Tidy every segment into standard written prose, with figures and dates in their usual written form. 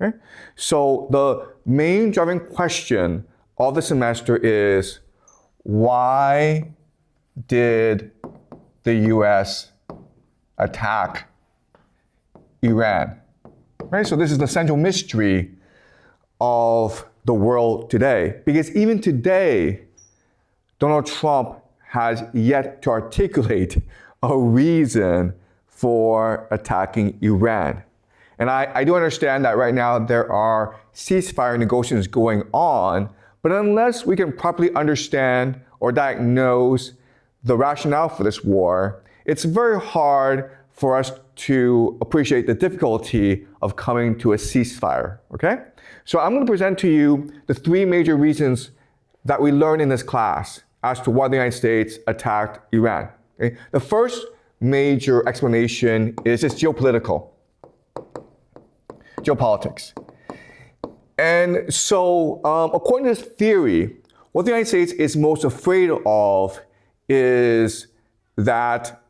Okay? So the main driving question of the semester is, why did the US attack Iran? Right? So this is the central mystery of the world today. Because even today, Donald Trump has yet to articulate a reason for attacking Iran. And I do understand that right now there are ceasefire negotiations going on, but unless we can properly understand or diagnose the rationale for this war, it's very hard for us to appreciate the difficulty of coming to a ceasefire, okay? So I'm going to present to you the three major reasons that we learned in this class as to why the United States attacked Iran. Okay? The first major explanation is just geopolitics. And so, according to this theory, what the United States is most afraid of is that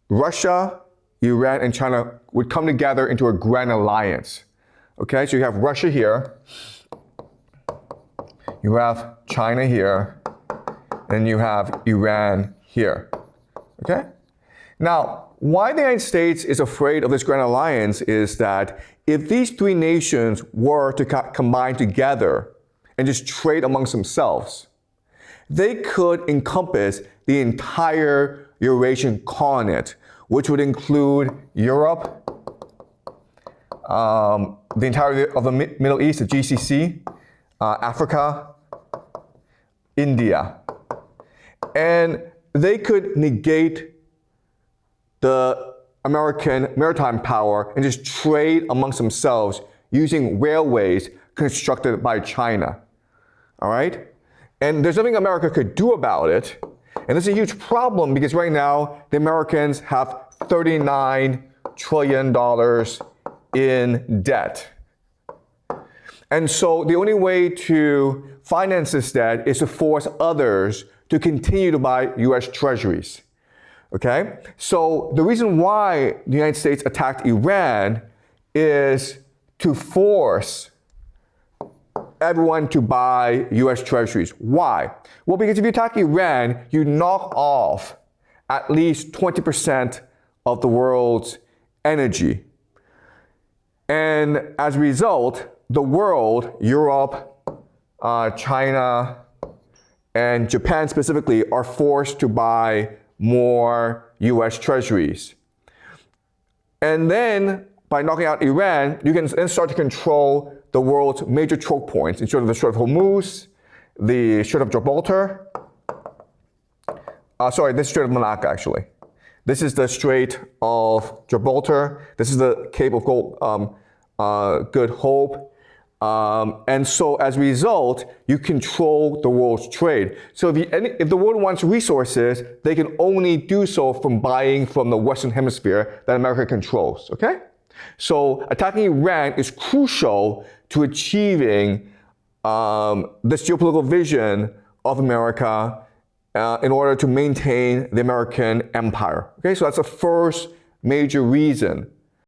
Russia, Iran, and China would come together into a grand alliance. Okay, so you have Russia here, you have China here, and you have Iran here. Okay? Now, why the United States is afraid of this grand alliance is that if these three nations were to combine together and just trade amongst themselves, they could encompass the entire Eurasian continent, which would include Europe, the entirety of the Middle East, the GCC, Africa, India. And they could negate the American maritime power and just trade amongst themselves using railways constructed by China. All right? And there's nothing America could do about it. And this is a huge problem because right now the Americans have $39 trillion in debt. And so the only way to finance this debt is to force others to continue to buy US treasuries. Okay? So the reason why the United States attacked Iran is to force everyone to buy US treasuries. Why? Well, because if you attack Iran, you knock off at least 20% of the world's energy. And as a result, the world, Europe, China, and Japan specifically, are forced to buy more US treasuries. And then, by knocking out Iran, you can then start to control the world's major choke points, instead of the Strait of Hormuz, the Strait of Gibraltar. Sorry, this is Strait of Malacca, actually. This is the Strait of Gibraltar. This is the Cape of Good Hope. And so as a result, you control the world's trade. So if the world wants resources, they can only do so from buying from the Western Hemisphere that America controls, okay? So attacking Iran is crucial to achieving this geopolitical vision of America in order to maintain the American empire. Okay, so that's the first major reason